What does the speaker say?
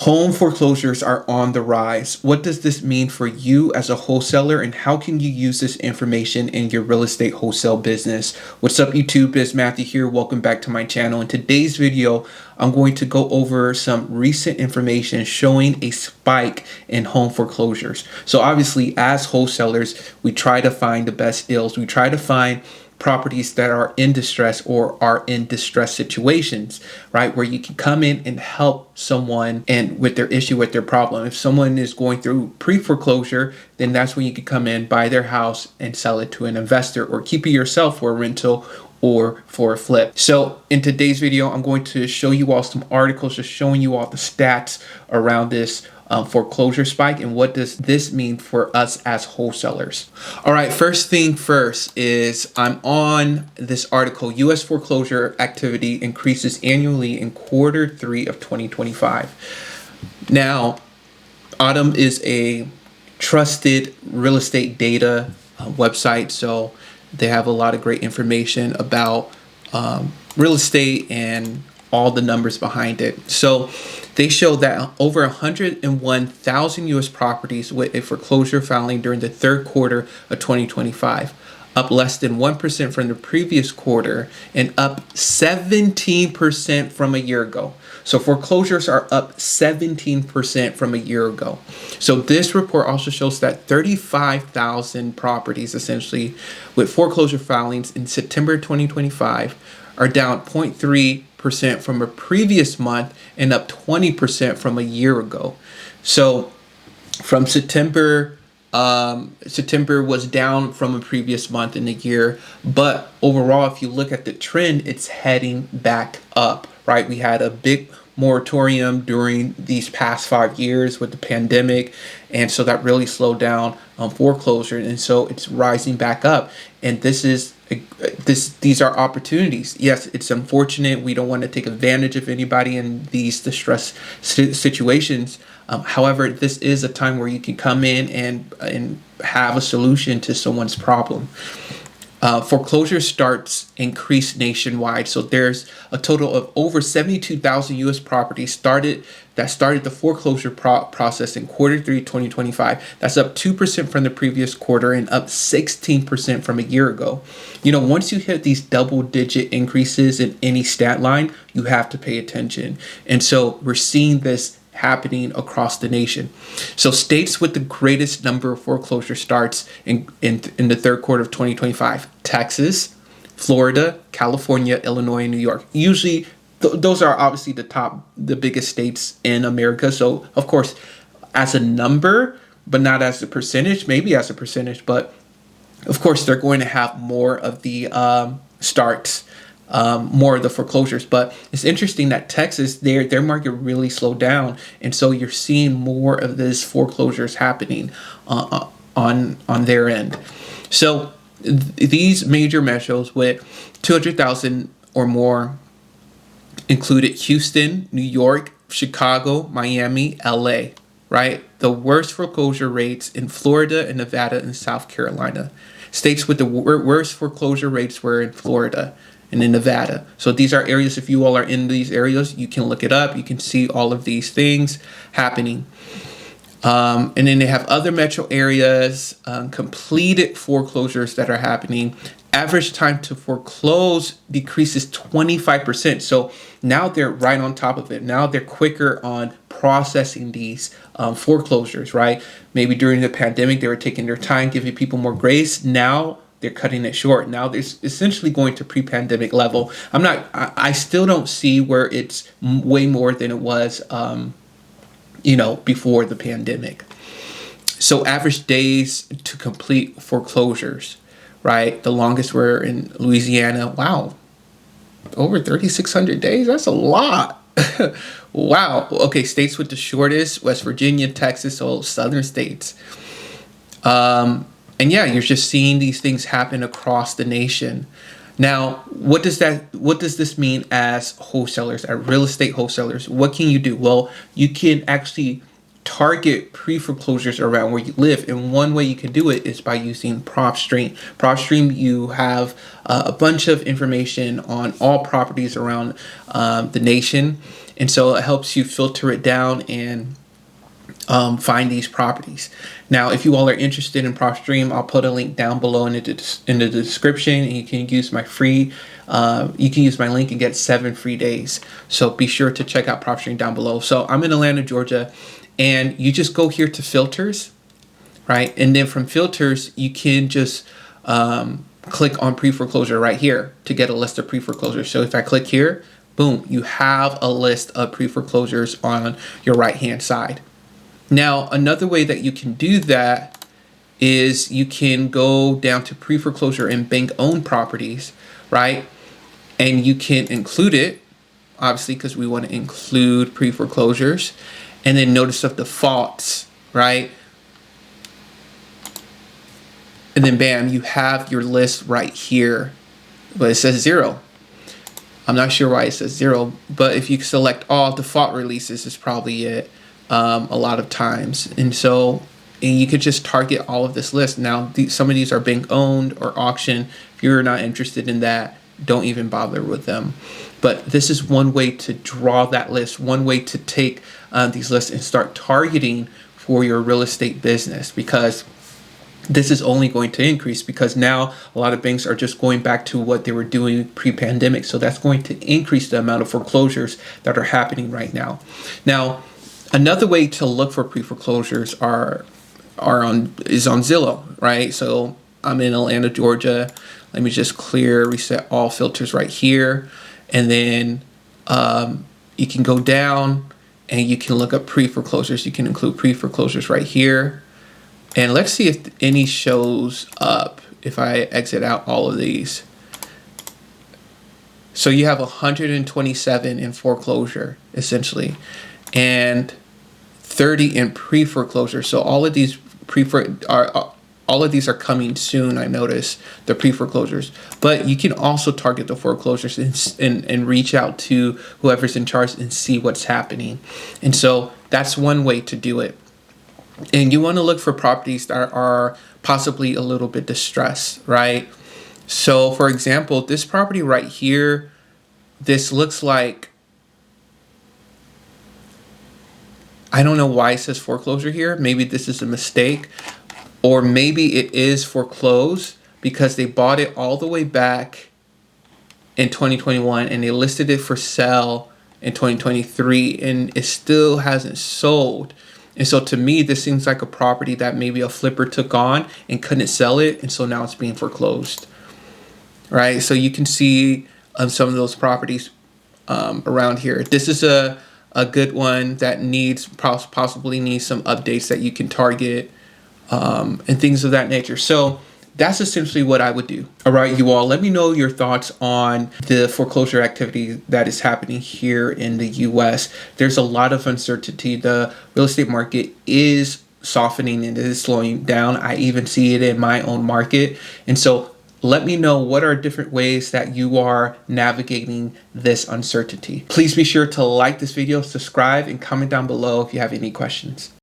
Home foreclosures are on the rise. What does this mean for you as a wholesaler, and how can you use this information in your real estate wholesale business? What's up, YouTube? It's Matthew here. Welcome back to my channel. In today's video, I'm going to go over some recent information showing a spike in home foreclosures. So obviously, as wholesalers, we try to find the best deals. We try to find properties that are in distress or are in distress situations, right? Where you can come in and help someone and with their issue, with their problem. If someone is going through pre-foreclosure, then that's when you can come in, buy their house and sell it to an investor or keep it yourself for a rental or for a flip. So in today's video, I'm going to show you all some articles just showing you all the stats around this foreclosure spike and what does this mean for us as wholesalers. All right, first thing first is I'm on this article. U.S. foreclosure activity increases annually in Q3 of 2025. Now, Autumn is a trusted real estate data website, so they have a lot of great information about real estate and all the numbers behind it. So they show that over 101,000 U.S. properties with a foreclosure filing during the third quarter of 2025, up less than 1% from the previous quarter and up 17% from a year ago. So foreclosures are up 17% from a year ago. So this report also shows that 35,000 properties essentially with foreclosure filings in September 2025 are down 0.3% from a previous month and up 20% from a year ago. So from September was down from a previous month in the year, but overall, if you look at the trend, it's heading back up, right? We had a big moratorium during these past 5 years with the pandemic, and so that really slowed down foreclosure, and so it's rising back up. And these are opportunities. Yes, it's unfortunate. We don't want to take advantage of anybody in these distress situations. However, this is a time where you can come in and have a solution to someone's problem. Foreclosure starts increased nationwide. So there's a total of over 72,000 U.S. properties started the foreclosure process in Q3 2025. That's up 2% from the previous quarter and up 16% from a year ago. You know, once you hit these double-digit increases in any stat line, you have to pay attention. And so we're seeing this happening across the nation. So states with the greatest number of foreclosure starts in the third quarter of 2025, Texas, Florida, California, Illinois, and New York. Usually those are obviously the biggest states in America. So of course, as a number, but not as a percentage, maybe as a percentage, but of course they're going to have more of the starts, more of the foreclosures. But it's interesting that Texas, their market really slowed down, and so you're seeing more of these foreclosures happening on their end. So these major metros with 200,000 or more included Houston, New York, Chicago, Miami, LA, right? The worst foreclosure rates in Florida and Nevada and South Carolina. States with the worst foreclosure rates were in Florida and in Nevada. So these are areas, if you all are in these areas, you can look it up. You can see all of these things happening. And then they have other metro areas, completed foreclosures that are happening. Average time to foreclose decreases 25%. So now they're right on top of it. Now they're quicker on processing these foreclosures, right? Maybe during the pandemic, they were taking their time, giving people more grace. Now they're cutting it short. Now there's essentially going to pre-pandemic level. I still don't see where it's way more than it was, before the pandemic. So average days to complete foreclosures, right? The longest were in Louisiana. Wow. Over 3,600 days. That's a lot. Wow. Okay. States with the shortest, West Virginia, Texas, all southern states. And yeah, you're just seeing these things happen across the nation. Now, what does this mean as wholesalers, as real estate wholesalers? What can you do? Well, you can actually target pre-foreclosures around where you live. And one way you can do it is by using PropStream. PropStream, you have a bunch of information on all properties around the nation. And so it helps you filter it down and find these properties. Now, if you all are interested in PropStream, I'll put a link down below in the description, and you can use my link and get 7 free days. So be sure to check out PropStream down below. So I'm in Atlanta, Georgia, and you just go here to filters, right? And then from filters, you can just click on pre-foreclosure right here to get a list of pre-foreclosures. So if I click here, boom, you have a list of pre-foreclosures on your right-hand side. Now, another way that you can do that is you can go down to pre-foreclosure and bank-owned properties, right? And you can include it, obviously, because we want to include pre-foreclosures. And then notice of defaults, right? And then bam, you have your list right here, but it says 0. I'm not sure why it says 0, but if you select all default releases is probably it a lot of times. And you could just target all of this list. Now, some of these are bank owned or auction. If you're not interested in that, don't even bother with them. But this is one way to draw that list, one way to take these lists and start targeting for your real estate business, because this is only going to increase, because now a lot of banks are just going back to what they were doing pre-pandemic. So that's going to increase the amount of foreclosures that are happening right now. Now, another way to look for pre-foreclosures is on Zillow, right? So I'm in Atlanta, Georgia. Let me just reset all filters right here. And then you can go down and you can look up pre-foreclosures. You can include pre-foreclosures right here. And let's see if any shows up if I exit out all of these. So you have 127 in foreclosure, essentially, and 30 in pre-foreclosure. So all of these are coming soon. I notice the pre-foreclosures, but you can also target the foreclosures and reach out to whoever's in charge and see what's happening. And so that's one way to do it. And you want to look for properties that are possibly a little bit distressed, right? So for example, this property right here, this looks like, I don't know why it says foreclosure here. Maybe this is a mistake, or maybe it is foreclosed because they bought it all the way back in 2021 and they listed it for sale in 2023 and it still hasn't sold. And so to me, this seems like a property that maybe a flipper took on and couldn't sell it, and so now it's being foreclosed, right? So you can see some of those properties around here. This is a good one that possibly needs some updates that you can target and things of that nature. So that's essentially what I would do. All right, you all, let me know your thoughts on the foreclosure activity that is happening here in the US. There's a lot of uncertainty. The real estate market is softening and it is slowing down. I even see it in my own market. And so let me know what are different ways that you are navigating this uncertainty. Please be sure to like this video, subscribe, and comment down below if you have any questions.